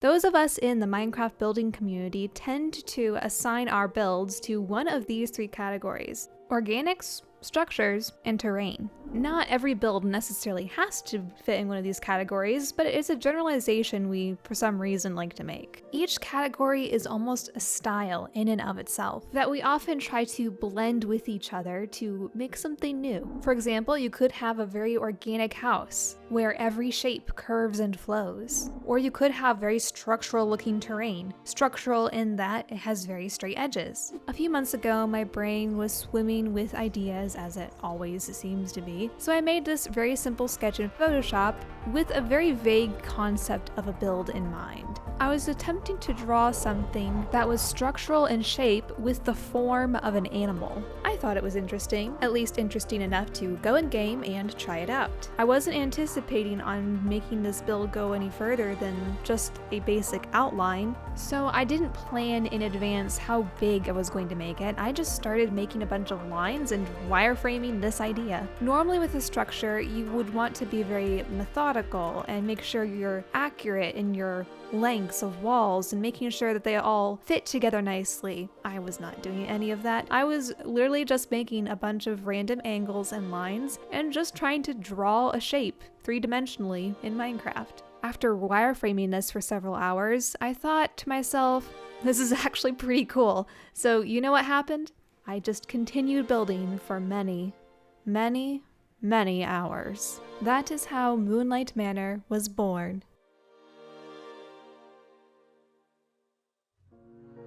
Those of us in the Minecraft building community tend to assign our builds to one of these 3 categories: organics, structures, and terrain. Not every build necessarily has to fit in one of these categories, but it's a generalization we, for some reason, like to make. Each category is almost a style in and of itself that we often try to blend with each other to make something new. For example, you could have a very organic house where every shape curves and flows. Or you could have very structural looking terrain, structural in that it has very straight edges. A few months ago, my brain was swimming with ideas, as it always seems to be, so I made this very simple sketch in Photoshop with a very vague concept of a build in mind. I was attempting to draw something that was structural in shape with the form of an animal. I thought it was interesting, at least interesting enough to go in game and try it out. I wasn't anticipating on making this build go any further than just a basic outline, so I didn't plan in advance how big I was going to make it. I just started making a bunch of lines and wireframing this idea. Normally with a structure, you would want to be very methodical and make sure you're accurate in your lengths of walls and making sure that they all fit together nicely. I was not doing any of that. I was literally just making a bunch of random angles and lines and just trying to draw a shape 3-dimensionally in Minecraft. After wireframing this for several hours, I thought to myself, this is actually pretty cool. So you know what happened? I just continued building for many, many, many hours. That is how Moonlight Manor was born.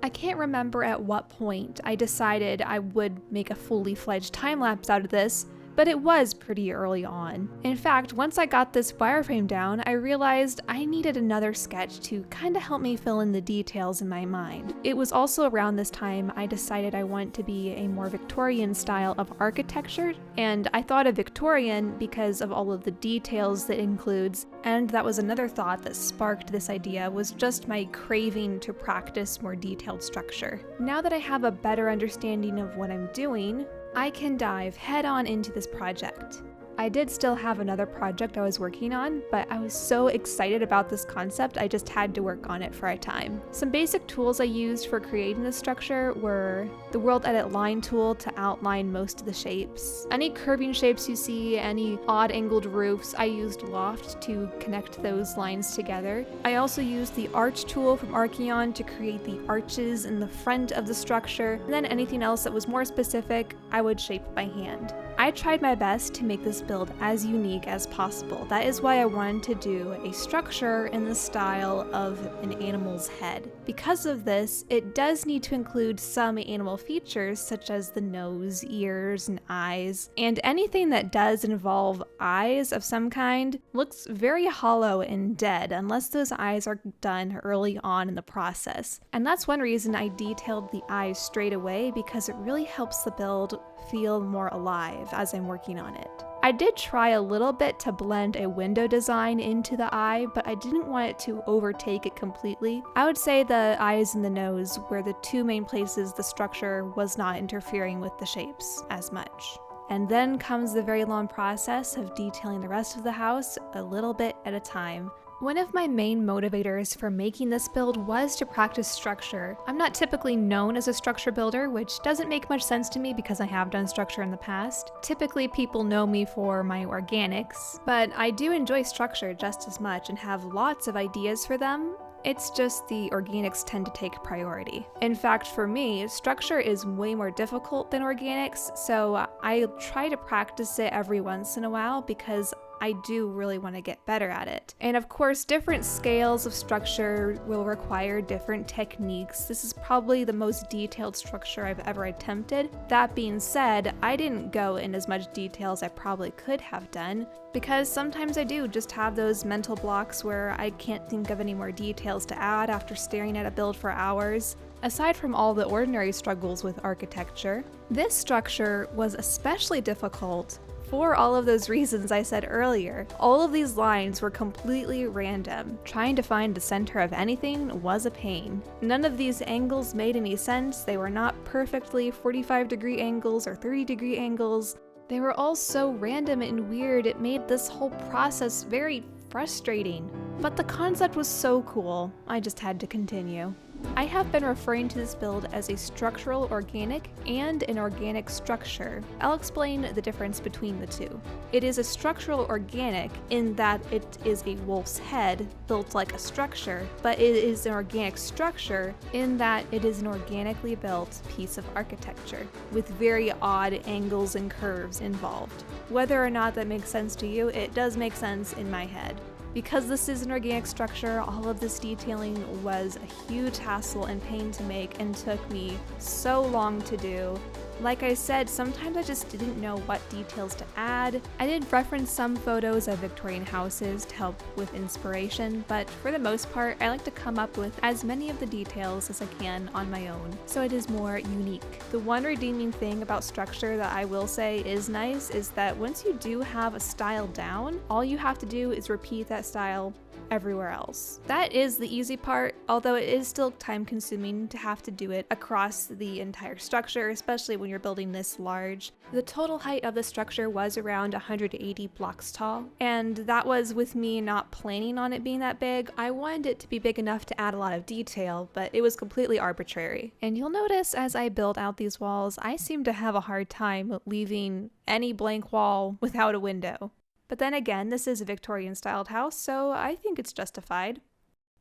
I can't remember at what point I decided I would make a fully fledged time-lapse out of this, but it was pretty early on. In fact, once I got this wireframe down, I realized I needed another sketch to kind of help me fill in the details in my mind. It was also around this time I decided I want to be a more Victorian style of architecture, and I thought of Victorian because of all of the details that it includes, and that was another thought that sparked this idea, was just my craving to practice more detailed structure. Now that I have a better understanding of what I'm doing, I can dive head on into this project. I did still have another project I was working on, but I was so excited about this concept I just had to work on it for a time. Some basic tools I used for creating this structure were the World Edit Line tool to outline most of the shapes. Any curving shapes you see, any odd angled roofs, I used Loft to connect those lines together. I also used the Arch tool from Archeon to create the arches in the front of the structure, and then anything else that was more specific, I would shape by hand. I tried my best to make this build as unique as possible. That is why I wanted to do a structure in the style of an animal's head. Because of this, it does need to include some animal features such as the nose, ears, and eyes, and anything that does involve eyes of some kind looks very hollow and dead unless those eyes are done early on in the process. And that's one reason I detailed the eyes straight away, because it really helps the build feel more alive as I'm working on it. I did try a little bit to blend a window design into the eye, but I didn't want it to overtake it completely. I would say the eyes and the nose were the 2 main places the structure was not interfering with the shapes as much. And then comes the very long process of detailing the rest of the house a little bit at a time. One of my main motivators for making this build was to practice structure. I'm not typically known as a structure builder, which doesn't make much sense to me because I have done structure in the past. Typically people know me for my organics, but I do enjoy structure just as much and have lots of ideas for them. It's just the organics tend to take priority. In fact, for me, structure is way more difficult than organics, so I try to practice it every once in a while because I do really want to get better at it. And of course, different scales of structure will require different techniques. This is probably the most detailed structure I've ever attempted. That being said, I didn't go in as much detail as I probably could have done, because sometimes I do just have those mental blocks where I can't think of any more details to add after staring at a build for hours. Aside from all the ordinary struggles with architecture, this structure was especially difficult for all of those reasons I said earlier. All of these lines were completely random. Trying to find the center of anything was a pain. None of these angles made any sense. They were not perfectly 45-degree angles or 30-degree angles. They were all so random and weird, it made this whole process very frustrating. But the concept was so cool, I just had to continue. I have been referring to this build as a structural organic and an organic structure. I'll explain the difference between the two. It is a structural organic in that it is a wolf's head built like a structure, but it is an organic structure in that it is an organically built piece of architecture with very odd angles and curves involved. Whether or not that makes sense to you, it does make sense in my head. Because this is an organic structure, all of this detailing was a huge hassle and pain to make and took me so long to do. Like I said, sometimes I just didn't know what details to add. I did reference some photos of Victorian houses to help with inspiration, but for the most part, I like to come up with as many of the details as I can on my own, so it is more unique. The one redeeming thing about structure that I will say is nice is that once you do have a style down, all you have to do is repeat that style everywhere else. That is the easy part, although it is still time consuming to have to do it across the entire structure, especially when you're building this large. The total height of the structure was around 180 blocks tall, and that was with me not planning on it being that big. I wanted it to be big enough to add a lot of detail, but it was completely arbitrary. And you'll notice as I build out these walls, I seem to have a hard time leaving any blank wall without a window. But then again, this is a Victorian-styled house, so I think it's justified.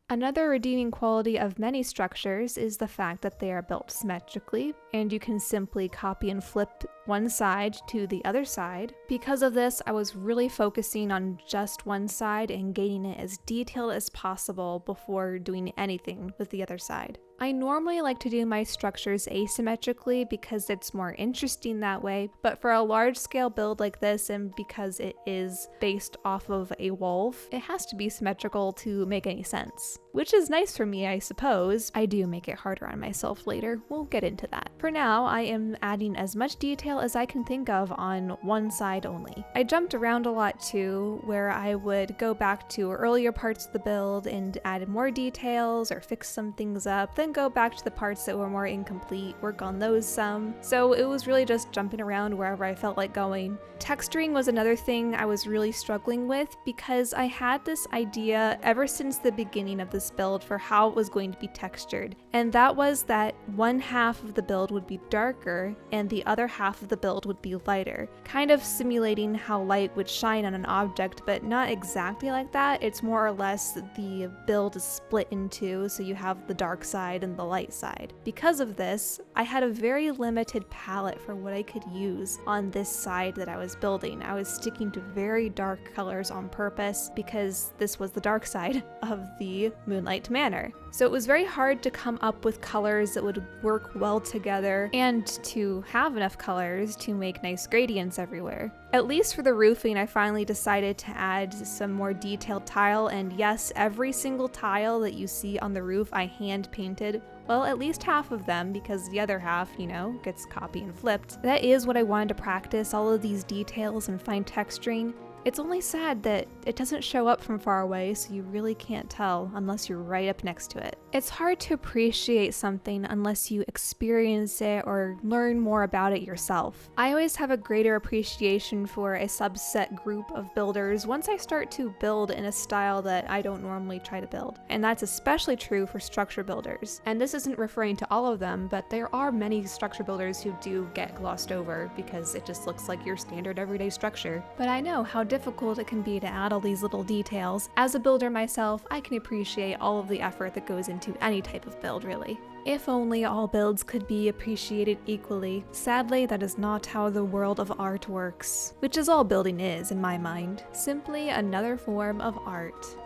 Another redeeming quality of many structures is the fact that they are built symmetrically, and you can simply copy and flip one side to the other side. Because of this, I was really focusing on just one side and getting it as detailed as possible before doing anything with the other side. I normally like to do my structures asymmetrically because it's more interesting that way, but for a large scale build like this, and because it is based off of a wolf, it has to be symmetrical to make any sense. Which is nice for me, I suppose. I do make it harder on myself later. We'll get into that. For now, I am adding as much detail as I can think of on one side only. I jumped around a lot too, where I would go back to earlier parts of the build and add more details or fix some things up, then go back to the parts that were more incomplete, work on those some. So it was really just jumping around wherever I felt like going. Texturing was another thing I was really struggling with because I had this idea ever since the beginning of this build for how it was going to be textured, and that was that one half of the build would be darker and the other half of the build would be lighter, kind of simulating how light would shine on an object, but not exactly like that. It's more or less the build is split in two, so you have the dark side and the light side. Because of this, I had a very limited palette for what I could use on this side that I was building. I was sticking to very dark colors on purpose because this was the dark side of the Moonlight Manor. So it was very hard to come up with colors that would work well together and to have enough colors to make nice gradients everywhere. At least for the roofing, I finally decided to add some more detailed tile, and yes, every single tile that you see on the roof I hand painted. Well, at least half of them, because the other half, you know, gets copied and flipped. That is what I wanted to practice, all of these details and fine texturing. It's only sad that it doesn't show up from far away, so you really can't tell unless you're right up next to it. It's hard to appreciate something unless you experience it or learn more about it yourself. I always have a greater appreciation for a subset group of builders once I start to build in a style that I don't normally try to build. And that's especially true for structure builders. And this isn't referring to all of them, but there are many structure builders who do get glossed over because it just looks like your standard everyday structure. But I know how difficult it can be to add all these little details. As a builder myself, I can appreciate all of the effort that goes into any type of build, really. If only all builds could be appreciated equally. Sadly, that is not how the world of art works, which is all building is in my mind. Simply another form of art.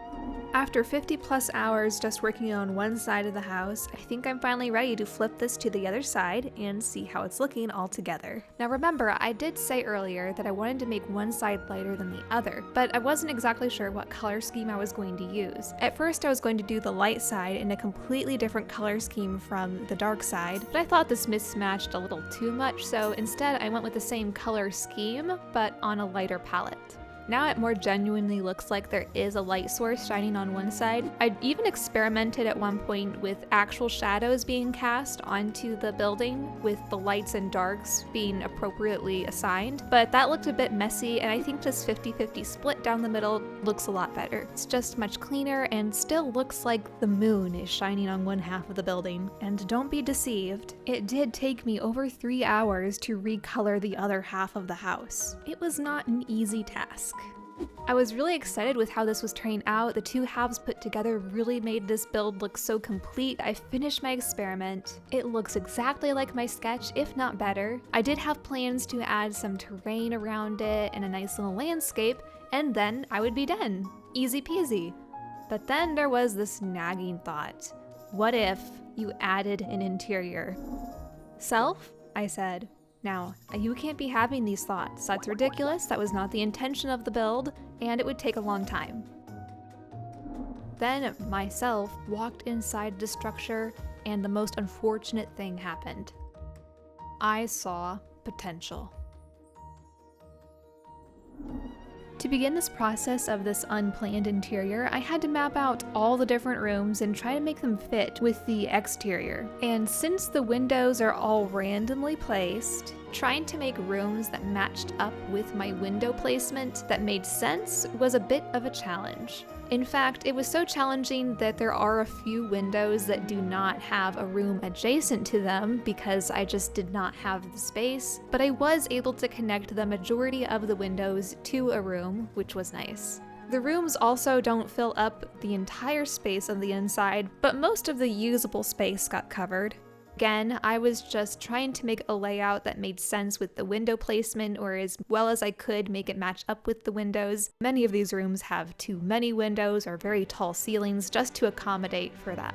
After 50 plus hours just working on one side of the house, I think I'm finally ready to flip this to the other side and see how it's looking all together. Now remember, I did say earlier that I wanted to make one side lighter than the other, but I wasn't exactly sure what color scheme I was going to use. At first I was going to do the light side in a completely different color scheme from the dark side, but I thought this mismatched a little too much, so instead I went with the same color scheme, but on a lighter palette. Now it more genuinely looks like there is a light source shining on one side. I even experimented at one point with actual shadows being cast onto the building with the lights and darks being appropriately assigned, but that looked a bit messy, and I think this 50-50 split down the middle looks a lot better. It's just much cleaner and still looks like the moon is shining on one half of the building. And don't be deceived, it did take me over 3 hours to recolor the other half of the house. It was not an easy task. I was really excited with how this was turning out. The two halves put together really made this build look so complete. I finished my experiment. It looks exactly like my sketch, if not better. I did have plans to add some terrain around it and a nice little landscape, and then I would be done. Easy peasy. But then there was this nagging thought. What if you added an interior? Self? I said. Now, you can't be having these thoughts. That's ridiculous, that was not the intention of the build, and it would take a long time. Then, myself walked inside the structure, and the most unfortunate thing happened. I saw potential. To begin this process of this unplanned interior, I had to map out all the different rooms and try to make them fit with the exterior. And since the windows are all randomly placed, trying to make rooms that matched up with my window placement that made sense was a bit of a challenge. In fact, it was so challenging that there are a few windows that do not have a room adjacent to them because I just did not have the space, but I was able to connect the majority of the windows to a room, which was nice. The rooms also don't fill up the entire space on the inside, but most of the usable space got covered. Again, I was just trying to make a layout that made sense with the window placement, or as well as I could make it match up with the windows. Many of these rooms have too many windows or very tall ceilings just to accommodate for that.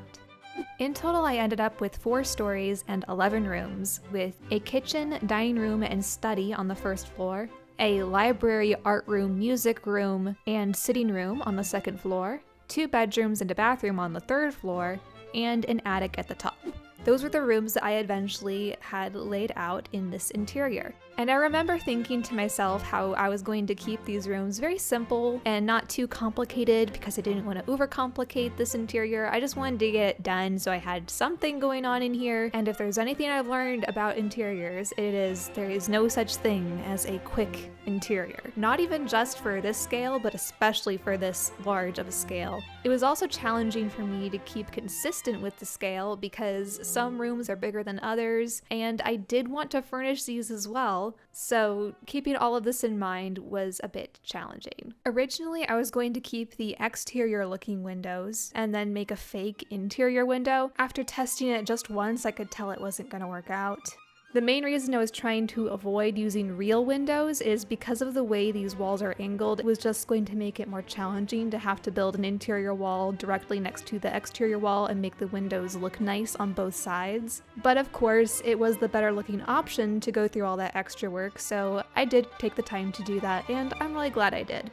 In total, I ended up with 4 stories and 11 rooms, with a kitchen, dining room, and study on the first floor, a library, art room, music room, and sitting room on the second floor, 2 bedrooms and a bathroom on the third floor, and an attic at the top. Those were the rooms that I eventually had laid out in this interior. And I remember thinking to myself how I was going to keep these rooms very simple and not too complicated because I didn't want to overcomplicate this interior. I just wanted to get it done so I had something going on in here. And if there's anything I've learned about interiors, it is there is no such thing as a quick interior. Not even just for this scale, but especially for this large of a scale. It was also challenging for me to keep consistent with the scale because some rooms are bigger than others, and I did want to furnish these as well. So keeping all of this in mind was a bit challenging. Originally, I was going to keep the exterior looking windows and then make a fake interior window. After testing it just once, I could tell it wasn't going to work out. The main reason I was trying to avoid using real windows is because of the way these walls are angled. It was just going to make it more challenging to have to build an interior wall directly next to the exterior wall and make the windows look nice on both sides. But of course, it was the better looking option to go through all that extra work, so I did take the time to do that, and I'm really glad I did.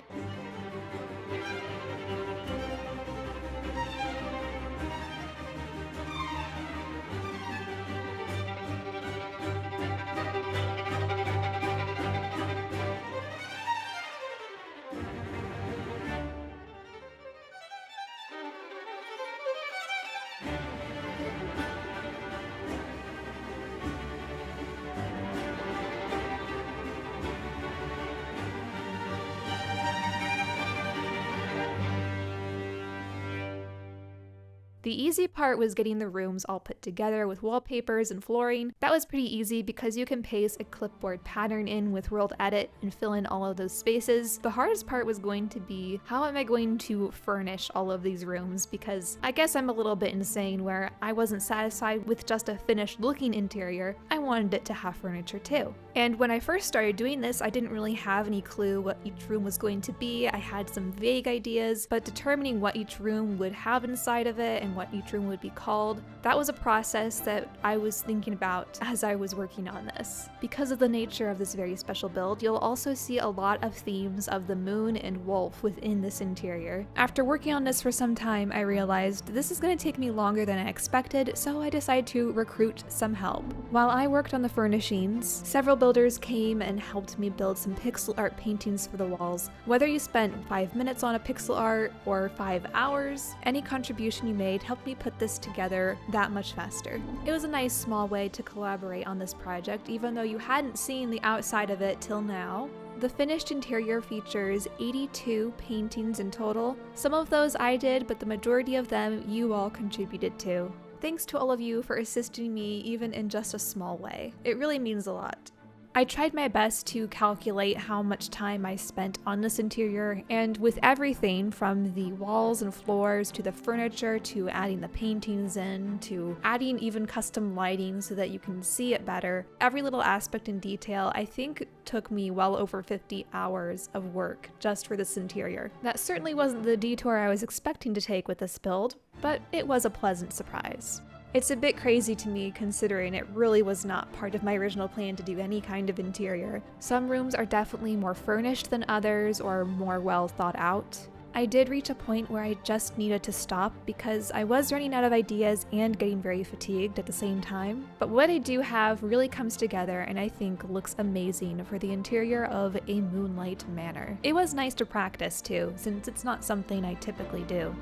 The easy part was getting the rooms all put together with wallpapers and flooring. That was pretty easy because you can paste a clipboard pattern in with World Edit and fill in all of those spaces. The hardest part was going to be, how am I going to furnish all of these rooms? Because I guess I'm a little bit insane where I wasn't satisfied with just a finished looking interior. I wanted it to have furniture too. And when I first started doing this, I didn't really have any clue what each room was going to be. I had some vague ideas, but determining what each room would have inside of it and what what each room would be called. That was a process that I was thinking about as I was working on this. Because of the nature of this very special build, you'll also see a lot of themes of the moon and wolf within this interior. After working on this for some time, I realized this is going to take me longer than I expected, so I decided to recruit some help. While I worked on the furnishings, several builders came and helped me build some pixel art paintings for the walls. Whether you spent 5 minutes on a pixel art or 5 hours, any contribution you made helped me put this together that much faster. It was a nice small way to collaborate on this project, even though you hadn't seen the outside of it till now. The finished interior features 82 paintings in total. Some of those I did, but the majority of them you all contributed to. Thanks to all of you for assisting me even in just a small way. It really means a lot. I tried my best to calculate how much time I spent on this interior, and with everything from the walls and floors to the furniture to adding the paintings in to adding even custom lighting so that you can see it better, every little aspect and detail I think took me well over 50 hours of work just for this interior. That certainly wasn't the detour I was expecting to take with this build, but it was a pleasant surprise. It's a bit crazy to me considering it really was not part of my original plan to do any kind of interior. Some rooms are definitely more furnished than others or more well thought out. I did reach a point where I just needed to stop because I was running out of ideas and getting very fatigued at the same time. But what I do have really comes together and I think looks amazing for the interior of a Moonlight Manor. It was nice to practice too, since it's not something I typically do.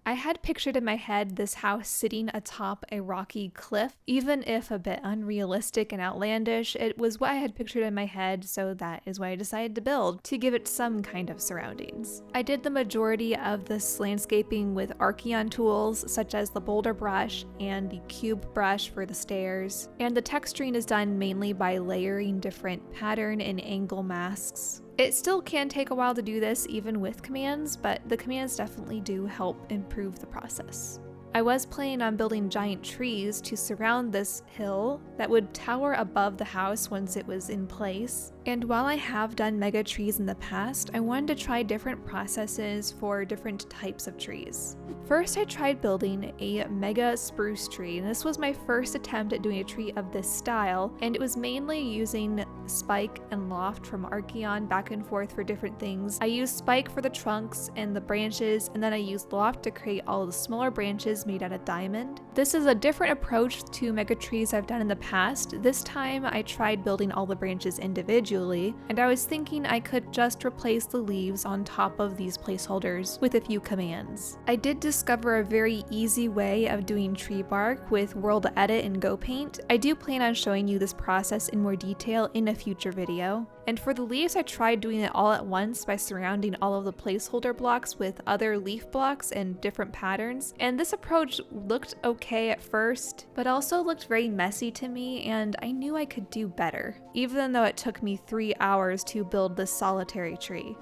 I had pictured in my head this house sitting atop a rocky cliff. Even if a bit unrealistic and outlandish, it was what I had pictured in my head, so that is what I decided to build, to give it some kind of surroundings. I did the majority of this landscaping with Archeon tools, such as the boulder brush and the cube brush for the stairs, and the texturing is done mainly by layering different pattern and angle masks. It still can take a while to do this even with commands, but the commands definitely do help improve the process. I was planning on building giant trees to surround this hill that would tower above the house once it was in place. And while I have done mega trees in the past, I wanted to try different processes for different types of trees. First, I tried building a mega spruce tree, and this was my first attempt at doing a tree of this style, and it was mainly using spike and loft from Archeon back and forth for different things. I used spike for the trunks and the branches, and then I used loft to create all the smaller branches made out of diamond. This is a different approach to mega trees I've done in the past. This time I tried building all the branches individually, and I was thinking I could just replace the leaves on top of these placeholders with a few commands. I did discover a very easy way of doing tree bark with World Edit and GoPaint. I do plan on showing you this process in more detail in a future video. And for the leaves, I tried doing it all at once by surrounding all of the placeholder blocks with other leaf blocks and different patterns. And this approach looked okay at first, but also looked very messy to me, and I knew I could do better, even though it took me 3 hours to build this solitary tree.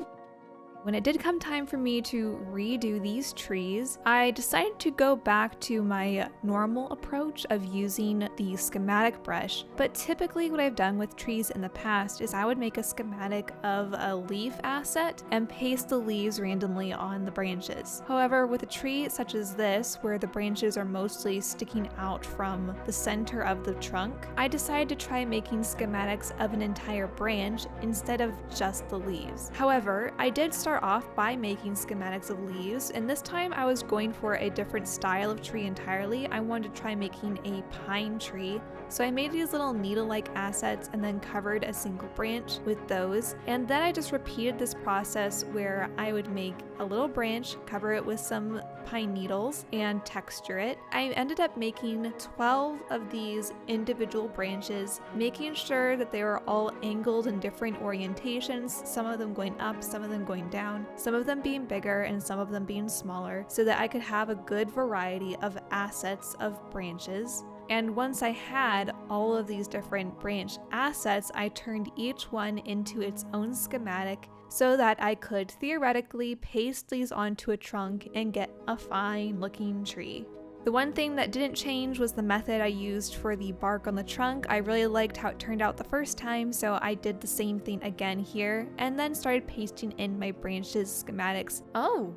When it did come time for me to redo these trees, I decided to go back to my normal approach of using the schematic brush. But typically what I've done with trees in the past is I would make a schematic of a leaf asset and paste the leaves randomly on the branches. However, with a tree such as this, where the branches are mostly sticking out from the center of the trunk, I decided to try making schematics of an entire branch instead of just the leaves. However, I did start off by making schematics of leaves, and this time I was going for a different style of tree entirely. I wanted to try making a pine tree, so I made these little needle-like assets and then covered a single branch with those, and then I just repeated this process where I would make a little branch, cover it with some pine needles, and texture it. I ended up making 12 of these individual branches, making sure that they were all angled in different orientations, some of them going up, some of them going down, some of them being bigger and some of them being smaller, so that I could have a good variety of assets of branches. And once I had all of these different branch assets, I turned each one into its own schematic so that I could theoretically paste these onto a trunk and get a fine looking tree. The one thing that didn't change was the method I used for the bark on the trunk. I really liked how it turned out the first time, so I did the same thing again here, and then started pasting in my branches schematics. Oh,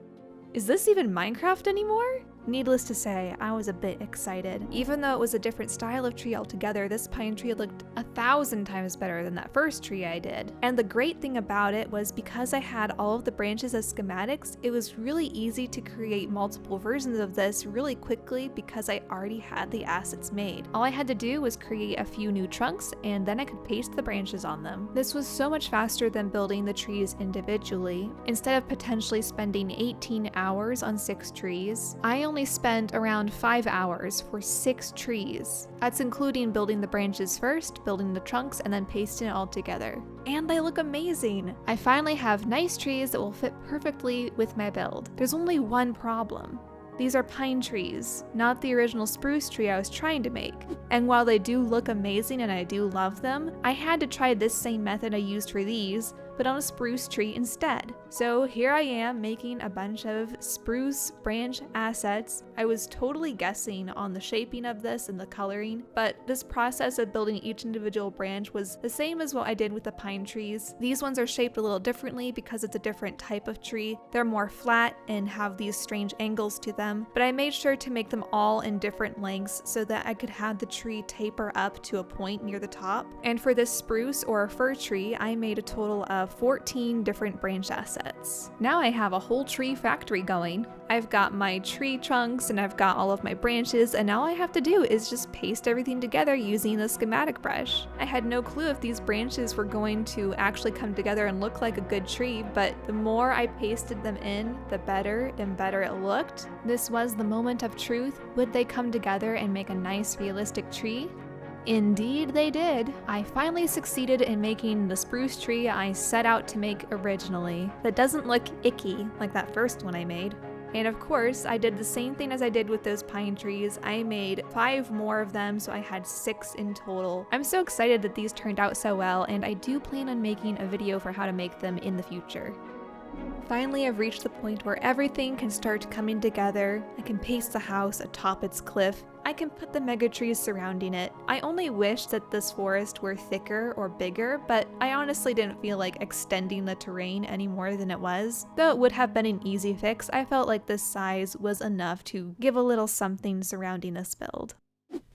is this even Minecraft anymore? Needless to say, I was a bit excited. Even though it was a different style of tree altogether, this pine tree looked 1,000 times better than that first tree I did. And the great thing about it was because I had all of the branches as schematics, it was really easy to create multiple versions of this really quickly because I already had the assets made. All I had to do was create a few new trunks and then I could paste the branches on them. This was so much faster than building the trees individually. Instead of potentially spending 18 hours on 6 trees, I only spent around 5 hours for 6 trees. That's including building the branches first, building the trunks, and then pasting it all together. And they look amazing! I finally have nice trees that will fit perfectly with my build. There's only one problem. These are pine trees, not the original spruce tree I was trying to make. And while they do look amazing and I do love them, I had to try this same method I used for these, but on a spruce tree instead. So here I am making a bunch of spruce branch assets. I was totally guessing on the shaping of this and the coloring, but this process of building each individual branch was the same as what I did with the pine trees. These ones are shaped a little differently because it's a different type of tree. They're more flat and have these strange angles to them, but I made sure to make them all in different lengths so that I could have the tree taper up to a point near the top. And for this spruce or fir tree, I made a total of 14 different branch assets. Now I have a whole tree factory going. I've got my tree trunks and I've got all of my branches, and all I have to do is just paste everything together using the schematic brush. I had no clue if these branches were going to actually come together and look like a good tree, but the more I pasted them in, the better and better it looked. This was the moment of truth. Would they come together and make a nice realistic tree? Indeed they did. I finally succeeded in making the spruce tree I set out to make originally, that doesn't look icky like that first one I made. And of course, I did the same thing as I did with those pine trees. I made 5 more of them, so I had 6 in total. I'm so excited that these turned out so well, and I do plan on making a video for how to make them in the future. Finally, I've reached the point where everything can start coming together. I can paste the house atop its cliff. I can put the mega trees surrounding it. I only wish that this forest were thicker or bigger, but I honestly didn't feel like extending the terrain any more than it was. Though it would have been an easy fix, I felt like this size was enough to give a little something surrounding this build.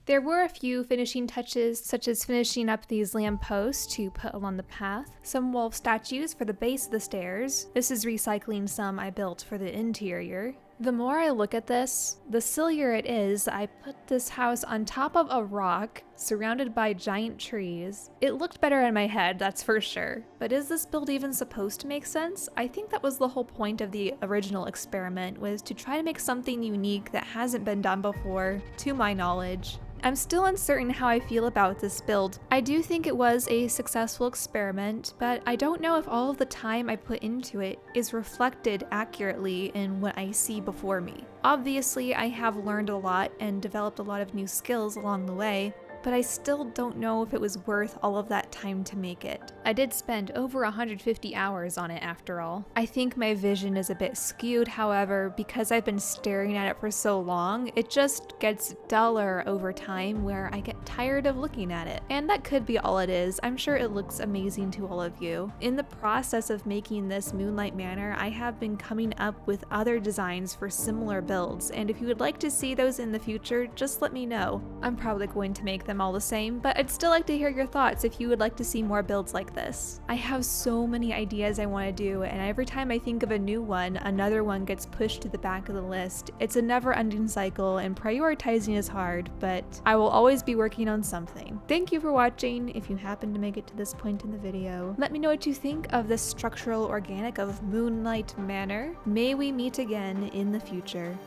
There were a few finishing touches, such as finishing up these lampposts to put along the path, some wolf statues for the base of the stairs. This is recycling some I built for the interior. The more I look at this, the sillier it is. I put this house on top of a rock, surrounded by giant trees. It looked better in my head, that's for sure. But is this build even supposed to make sense? I think that was the whole point of the original experiment, was to try to make something unique that hasn't been done before, to my knowledge. I'm still uncertain how I feel about this build. I do think it was a successful experiment, but I don't know if all of the time I put into it is reflected accurately in what I see before me. Obviously, I have learned a lot and developed a lot of new skills along the way, but I still don't know if it was worth all of that time to make it. I did spend over 150 hours on it after all. I think my vision is a bit skewed, however, because I've been staring at it for so long, it just gets duller over time where I get tired of looking at it. And that could be all it is. I'm sure it looks amazing to all of you. In the process of making this Moonlight Manor, I have been coming up with other designs for similar builds, and if you would like to see those in the future, just let me know. I'm probably going to make them all the same, but I'd still like to hear your thoughts if you would like to see more builds like this. I have so many ideas I want to do, and every time I think of a new one, another one gets pushed to the back of the list. It's a never-ending cycle, and prioritizing is hard, but I will always be working on something. Thank you for watching. If you happen to make it to this point in the video, let me know what you think of this structural organic of Moonlight Manor. May we meet again in the future.